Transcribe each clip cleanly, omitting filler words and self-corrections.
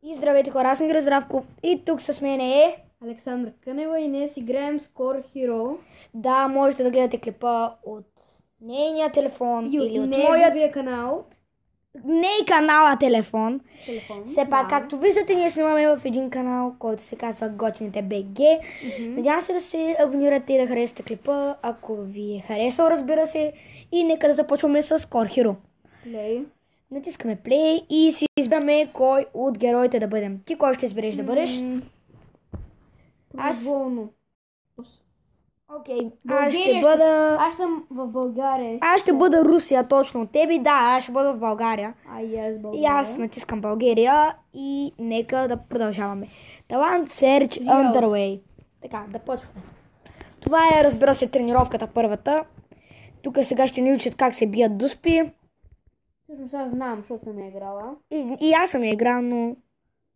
И здравейте хора, аз съм Гръ Здравков и тук с мен е Александра Кънева и днес играем Score Hero. Да, можете да гледате клипа от нейния телефон И или от неговия канал. Не и канала телефон. Все пак, както виждате, ние снимаме в един канал, който се казва Готините БГ. Надявам се да се абонирате и да харесате клипа, ако ви е харесал, разбира се. И нека да започваме с Score Hero. Play. Натискаме play и си избираме кой от героите да бъдем. Ти кой ще избереш да бъдеш? Произволно. Окей, аз ще бъда... Аз съм в България. Аз ще бъда Русия, точно от тебе. Да, аз ще бъда в България. И аз България. И аз натискам България и нека да продължаваме. Talent Search Underway. Така, да почваме. Това е, разбира се, тренировката първата. Тук сега ще ни учат как се бият дуспи. Всъщност аз знам, защото съм я играла. И аз съм я играл, но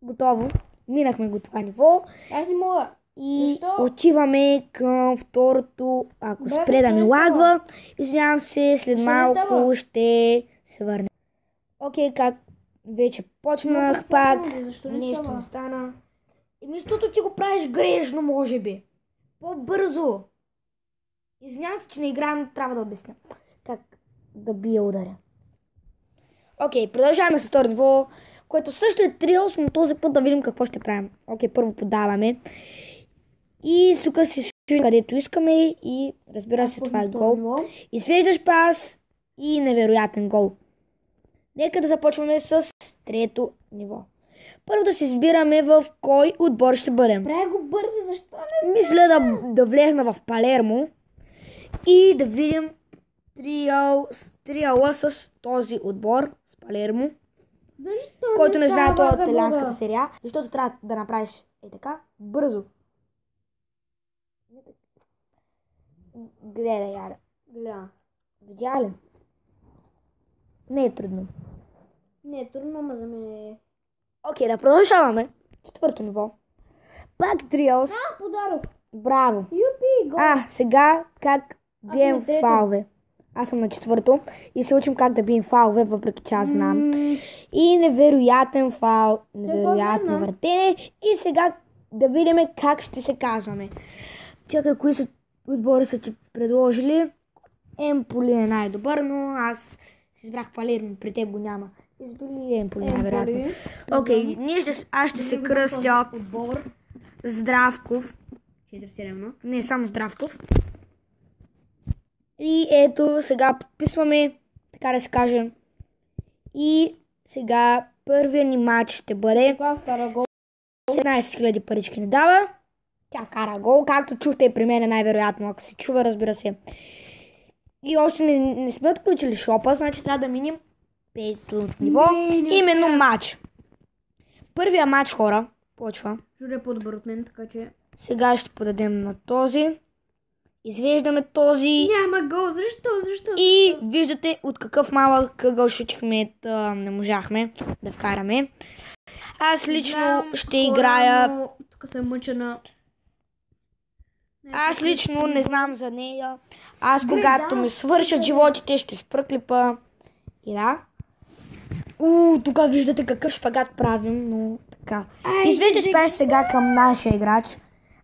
готово. Минахме го това ниво. Аз не мога. И Защо? отиваме към второто, ако спре да ми лагва. Извинявам се, след малко ще се върне. Окей, как вече почнах пак. Нещо не стана. Защото ти го правиш грешно, може би. По-бързо. Извинявам се, че не играем, трябва да обясня. Как да бия ударя. Окей, продължаваме с второ ниво, което също е триос, но този път да видим какво ще правим. Окей, първо подаваме. И тук се слушаме където искаме и разбира се, това е гол. Извеждаш пас и невероятен гол. Нека да започваме с трето ниво. Първо да се избираме в кой отбор ще бъдем. Прави го бързо, защо не? Мисля да влезна в Палермо и да видим триала с този отбор, с Палермо. Защо Който не знае, това е става от италианската серия, защото трябва да направиш така, бързо. Гледай, Яра. Гля. Видя ли? Не е трудно. Не е трудно, но за мен е... Окей, да продължаваме. Четвърто ниво. Пак триос. Подарък. Браво. Юпи, гол. Сега как бием на трето. фалове. Аз съм на четвърто и се учим как да бием фалове, въпреки че аз знам. И невероятен фал, невероятно въртене. И сега да видим как ще се казваме. Чакай, кои са отбори са ти предложили. Емполи е най-добър, но аз си избрах Палермо, при теб го няма. Избили Емполи най-вероятно. Окей, аз ще се кръстя Отбор. Здравков. 4-7. Не, само Здравков. И ето, сега подписваме, така да се каже. И сега първият ни матч ще бъде. Това втора гол. 17 000 парички не дава. Тя кара гол, както чухте и при мен най-вероятно, ако се чува, разбира се. И още не сме отключили шопа, значи трябва да минем пето ниво. Именно матч. Първия матч, хора, почва. Жури е по-добър от мен, така че... Сега ще подадем на този. Извеждаме този. Няма гол, защо? И виждате от какъв малък къгъл шучихме, не можахме да вкараме. Аз лично ще играя... Тук съм мъчена. Аз лично не знам за нея. Аз когато ми свършат животите, ще спра клипа. И да. Тук виждате какъв шпагат правим, но така. Извеждаш пеш сега към нашия играч.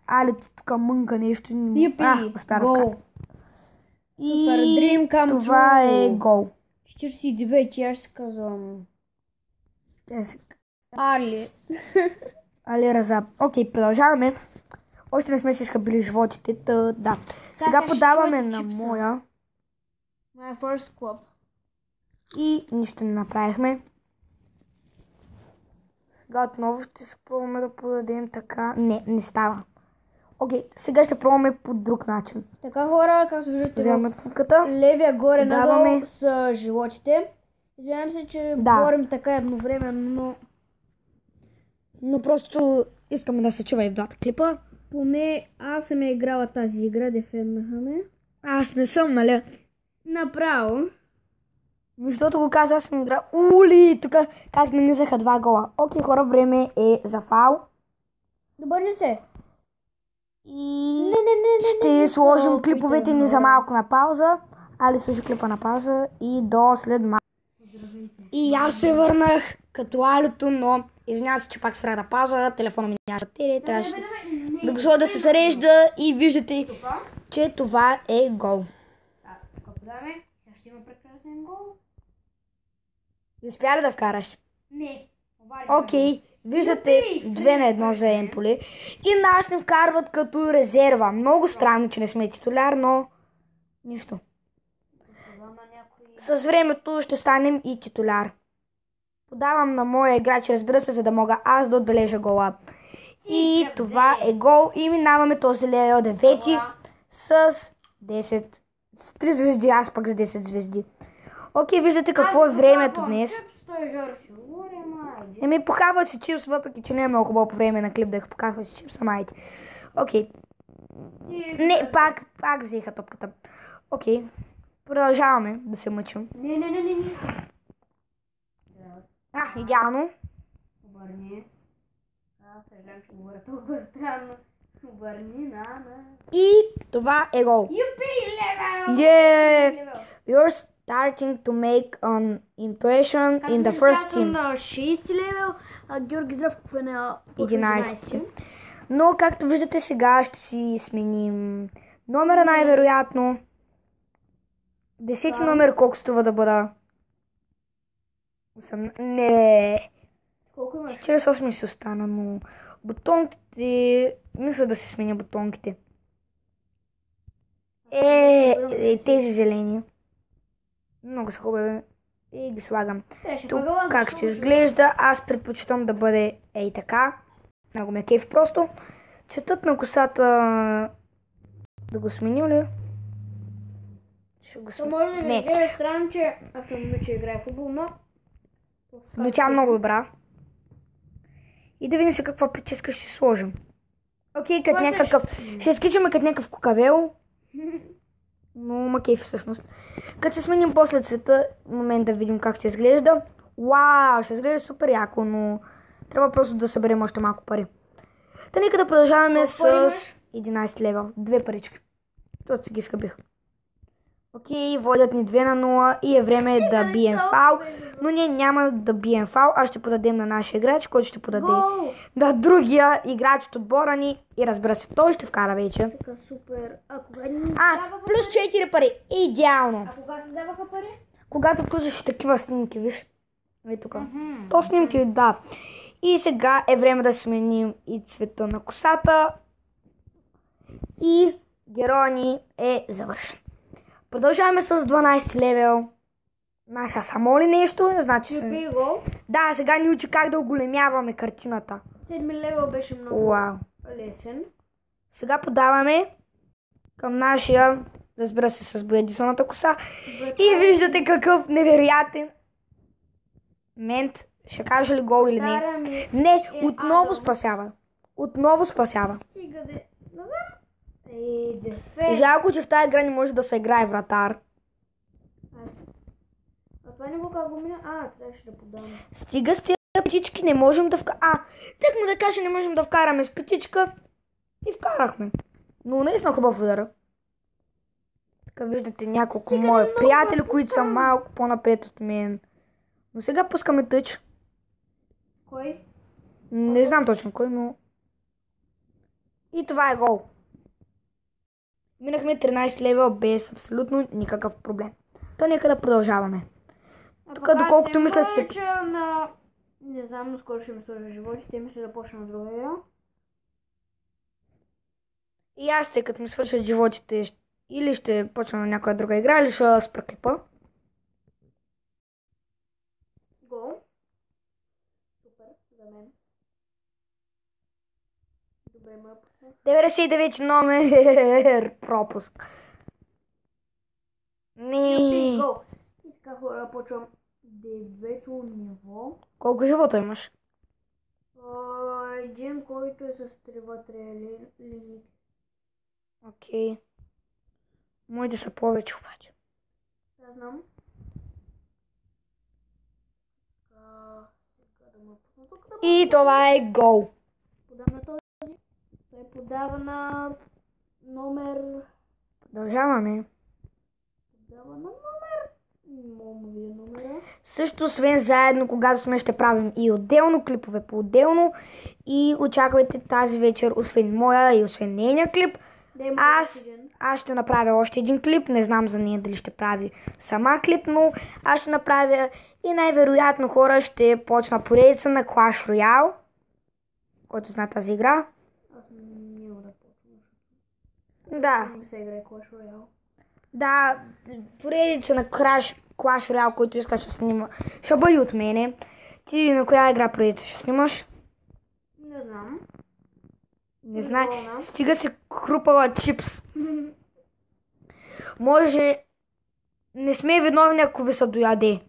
Але тук мънка нещо. Успя да вкара. И това е гол. 49, аз се казвам. Али. Али Раза. Окей, продължаваме. Още не сме си изхъбили животите. Да. Сега подаваме на моя. My first club. И нищо не направихме. Сега отново ще се пробваме да подадем така. Не става. Окей, сега ще пробваме по друг начин. Така хора, както виждате вземаме пуката. Левия горе надолу са животите. Извинявам се, че говорим така едновременно, но просто искаме да се чува и в двата клипа. Поне аз съм играла тази игра, дефеннаха ме. Аз не съм, нали? Направо. Защото го каза, аз съм играл. Тук как нанизаха 2 гола. Окей, хора, време е за фал. Добър ли се? И ще сложим клиповете ни за малко на пауза. Али сложи клипа на пауза и до след малко. И аз се върнах като алето, но извинявам се, че пак спрях да паза, телефона ми нямаше батерия, трябваше да го сложа да се зарежда и виждате, че това е гол. Тук подаваме, сега ще има прекрасен гол. Успя ли да вкараш? Не. Окей, виждате 2-1 за Емполи и нас не вкарват като резерва. Много странно, че не сме титуляр, но нищо. С времето ще станем и титуляр. Подавам на моя играч, разбира се, за да мога аз да отбележа гола. И това е гол и минаваме този левел 9 с 10. С 3 звезди, аз пък за 10 звезди. Окей, виждате какво е времето днес. Похава си чипс, въпреки че не е много хубаво по време на клип да их покахва си чипс, амайте. Окей. Не, пак взеха топката. Окей. Продължаваме да се мъчим. Не. Идеално. Обърни. Съжалявам, че говоря толкова странно. Обърни на. И това е гол. Юпи, левел! You're starting to make an impression in the first team. На 6 левел, а Георги Здравков е на 11. Но както виждате сега ще си сменим номера най-вероятно. 10 номер колко струва да бъда? Не. Колко имаш? 48 си остана, но бутонките... Мисля да се сменя бутонките. Тези зелени. Много са хубави. И ги слагам. Тук как ще изглежда. Аз предпочитам да бъде ей така. Много ме кеф просто. Цветът на косата да го сменя ли? Ще го сменя. Може да ми изглежда странно, че аз съм момиче играе футбол, но тя е много добра. И да видим се каква прическа ще сложим. Окей, като някакъв... Ще скичаме като някакъв кукавел. Но макейф всъщност. Като се сменим после цвета, момент да видим как ще изглежда. Вау, ще изглежда супер яко, но трябва просто да съберем още малко пари. Та нека да продължаваме с 11 левел. 2 парички. Това си ги скъбих. Окей, водят ни 2-0 и е време да бием фал. Но ние няма да бием фал, а ще подадем на нашия играч, който ще подаде на другия играч от отбора ни. И разбира се, той ще вкара вече. Така супер. Плюс 4 пари. Идеално. А кога се даваха пари? Когато включиш такива снимки, виж. Ей тук. То снимки, да. И сега е време да сменим и цвета на косата. И героя ни е завършен. Продължаваме с 12 левел. Наша само ли нещо? Значи... Да, сега ни учи как да оголемяваме картината. 7 левел беше много лесен. Сега подаваме към нашия, разбира се, с боядисаната коса. И виждате какъв невероятен момент. Ще кажа ли гол или не? Не, отново спасява. Отново спасява. Стига де. Жалко, че в тази игра не може да се играе вратар. А това не го как го мина? Трябваше да подам. Стига с тези птички, не можем да вкараме. Так му да кажа, не можем да вкараме с птичка. И вкарахме. Но наистина хубав удара. Така виждате няколко мои приятели, които са малко по-напред от мен. Но сега пускаме тъч. Кой? Не знам точно кой, но... И това е гол. Минахме 13 левел без абсолютно никакъв проблем. Та нека да продължаваме. Тук доколкото мисля се... Не знам, но скоро ще ми сложа животите и мисля да почна на друга игра. И аз те като ми свършат животите или ще почна на някоя друга игра, или ще спра клипа. Гол. Супер, за мен. Добре, ме пусна. 99 номер пропуск. И така хора, почвам 9-то ниво. Колко живота имаш? Един, който е с трева-трея линии. Окей. Моите са повече обаче. Да, знам. И това е гол. Подам на този. Той подава на номер... Продължаваме. Подава на номер... Също, освен заедно, когато сме, ще правим и отделно клипове по-отделно. И очаквайте тази вечер, освен моя и освен нейния клип, аз ще направя още един клип. Не знам за нея дали ще прави сама клип, но аз ще направя и най-вероятно хора ще почна поредица на Clash Royale, който знае тази игра. Аз няма да почна. Да. Не се играе Clash Royale. Да, поредица на Clash Royale, който искаш да снима, ще бъде от мене. Ти на коя игра поредица ще снимаш? Не знам. Не знае. Стига си хрупала чипс. Може... Не сме виновни, ако ви са дояде.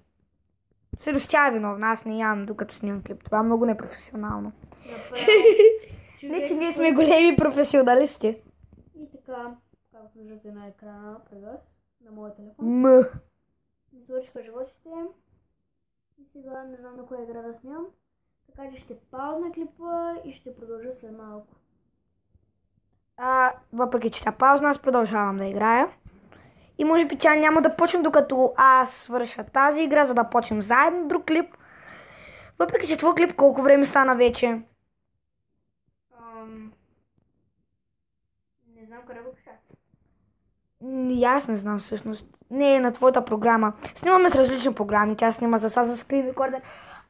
Също тя е виновна, аз не ям докато снимам клип. Това е много непрофесионално. Не, че ние сме големи професионалисти. И така, както виждате на екрана пред вас, на моя телефон. Свършиха животите. И сега не знам на коя игра да снимам. Така че ще паузна клипа и ще продължа след малко. Въпреки че тя паузна, аз продължавам да играя. И може би тя няма да почне докато аз свърша тази игра, за да почнем заедно друг клип. Въпреки че твой клип колко време стана вече? Не знам къде го пиша. И аз не знам всъщност. Не, на твоята програма. Снимаме с различни програми. Тя снима за Screen Recorder.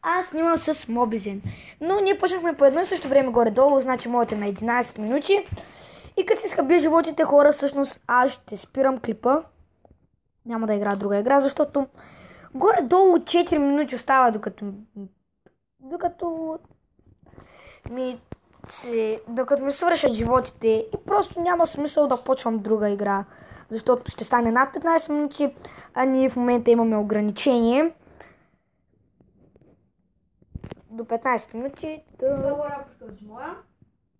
Аз снимам с Mobizen. Но ние почнахме по едно и също време горе-долу, значи моите на 11 минути. И като си скъби животите хора, всъщност аз ще спирам клипа. Няма да играя друга игра, защото горе-долу 4 минути остава докато ми свършат животите и просто няма смисъл да почвам друга игра, защото ще стане над 15 минути, а ние в момента имаме ограничение до 15 минути. Добре, пускам моя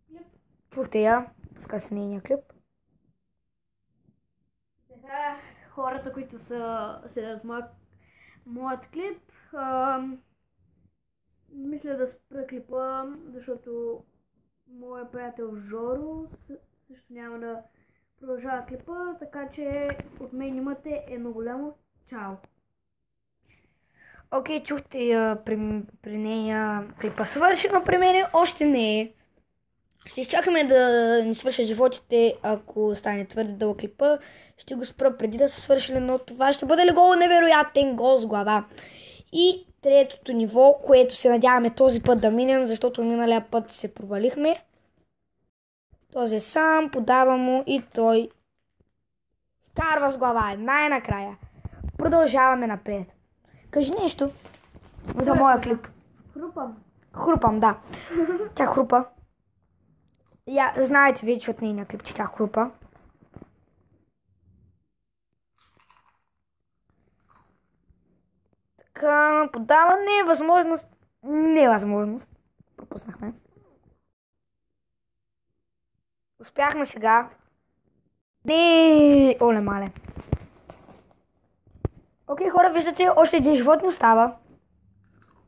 клип. Чухте я, пуска си нейния клип. Така, хората, които са следят моят клип, мисля да спра клипа, защото моя приятел Жоро също няма да продължава клипа, така че от мен имате едно голямо чао. Окей, чухте я, при нея клипа свърши, но при мен още не е. Ще изчакаме да ни свършат животите, ако стане твърде дълъг клипа. Ще го спра преди да са свършили, но това ще бъде ли гол невероятен гол с глава. И третото ниво, което се надяваме този път да минем, защото миналия път се провалихме. Този е сам, подава му и той вкарва с глава най-накрая. Продължаваме напред. Кажи нещо за моя клип. Хрупам, да. Тя хрупа. Знаете вече от нейния клип, че тя хрупа. Така, подаване, възможност. Невъзможност. Пропуснахме. Успяхме сега. Оле мале. Окей, хора, виждате, още един живот ни остава,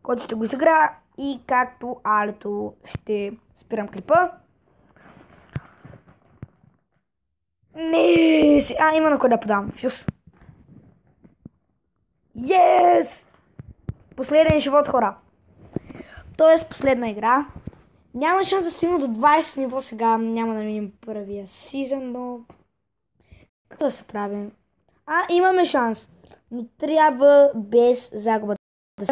който ще го изигра и както алето ще спирам клипа. Има на кой да подам. Фюз. Yes! Последен живот, хора. Тоест последна игра. Няма шанс да стигна до 20 ниво сега. Няма да минем първия сезон, но... Какво да се правим? Имаме шанс. Но трябва без загуба.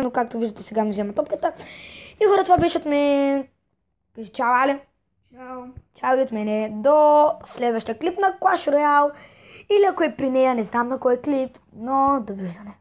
Но както виждате, сега ми взема топката. И хора, това беше от мен. Кажи чао, Але. Чао. Чао от мене. До следващия клип на Clash Royale. Или ако е при нея, не знам на кой клип. Но довиждане.